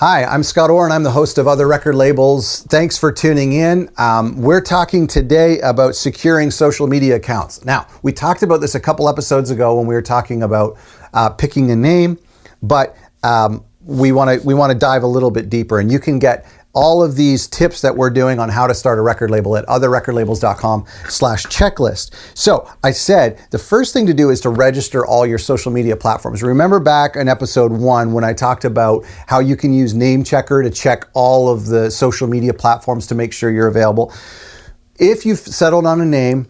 Hi, I'm Scott Orr, and I'm the host of Other Record Labels. Thanks for tuning in. We're talking today about securing social media accounts. Now, we talked about this a couple episodes ago when we were talking about picking a name, but we want to dive a little bit deeper, and you can get all of these tips that we're doing on how to start a record label at otherrecordlabels.com/checklist. So I said the first thing to do is to register all your social media platforms. Remember back in episode 1 when I talked about how you can use Name Checker to check all of the social media platforms to make sure you're available. If you've settled on a name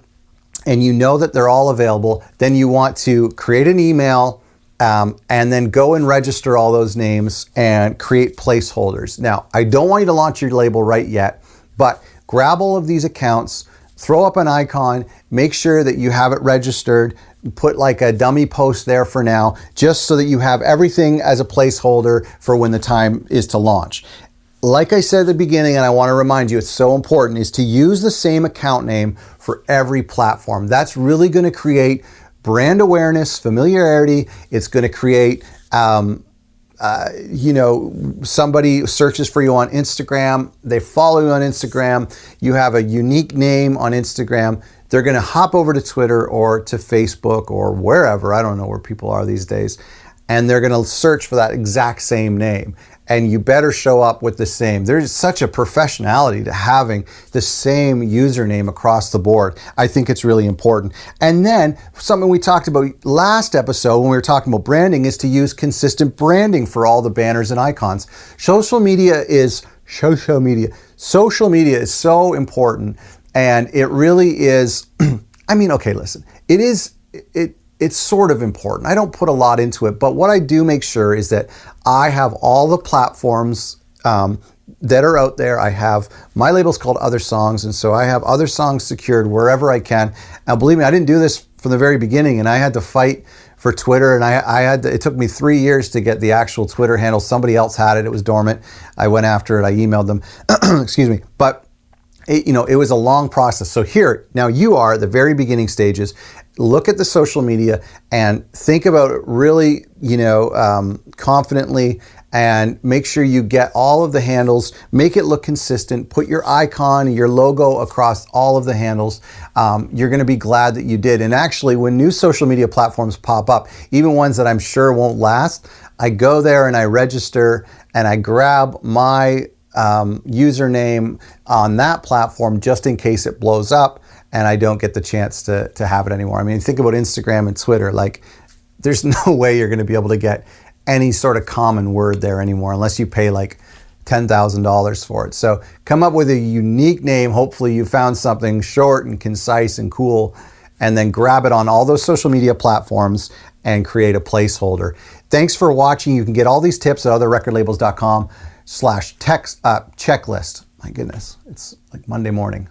and you know that they're all available, then you want to create an email and then go and register all those names and create placeholders. Now, I don't want you to launch your label right yet, but grab all of these accounts, throw up an icon, make sure that you have it registered, put like a dummy post there for now, just so that you have everything as a placeholder for when the time is to launch. Like I said at the beginning, and I want to remind you, it's so important, is to use the same account name for every platform. That's really going to create brand awareness, familiarity. It's going to create, somebody searches for you on Instagram, they follow you on Instagram, you have a unique name on Instagram, they're going to hop over to Twitter or to Facebook or wherever, I don't know where people are these days, and they're going to search for that exact same name. And you better show up with the same. There's such a professionality to having the same username across the board. I think it's really important. And then something we talked about last episode when we were talking about branding is to use consistent branding for all the banners and icons. Social media is so important, and it really is. It's sort of important. I don't put a lot into it, but what I do make sure is that I have all the platforms that are out there. I have, my label's called Other Songs, and so I have Other Songs secured wherever I can. Now, believe me, I didn't do this from the very beginning, and I had to fight for Twitter, and it took me 3 years to get the actual Twitter handle. Somebody else had it. It was dormant. I went after it. I emailed them. Excuse me. But it was a long process. So here, now you are at the very beginning stages. Look at the social media and think about it really, confidently, and make sure you get all of the handles, make it look consistent, put your icon, your logo across all of the handles. You're going to be glad that you did. And actually, when new social media platforms pop up, even ones that I'm sure won't last, I go there and I register and I grab my username on that platform just in case it blows up and I don't get the chance to have it anymore. I mean, think about Instagram and Twitter. Like, there's no way you're going to be able to get any sort of common word there anymore unless you pay like $10,000 for it. So come up with a unique name. Hopefully you found something short and concise and cool, and then grab it on all those social media platforms and create a placeholder. Thanks for watching. You can get all these tips at otherrecordlabels.com/checklist. My goodness, it's like Monday morning.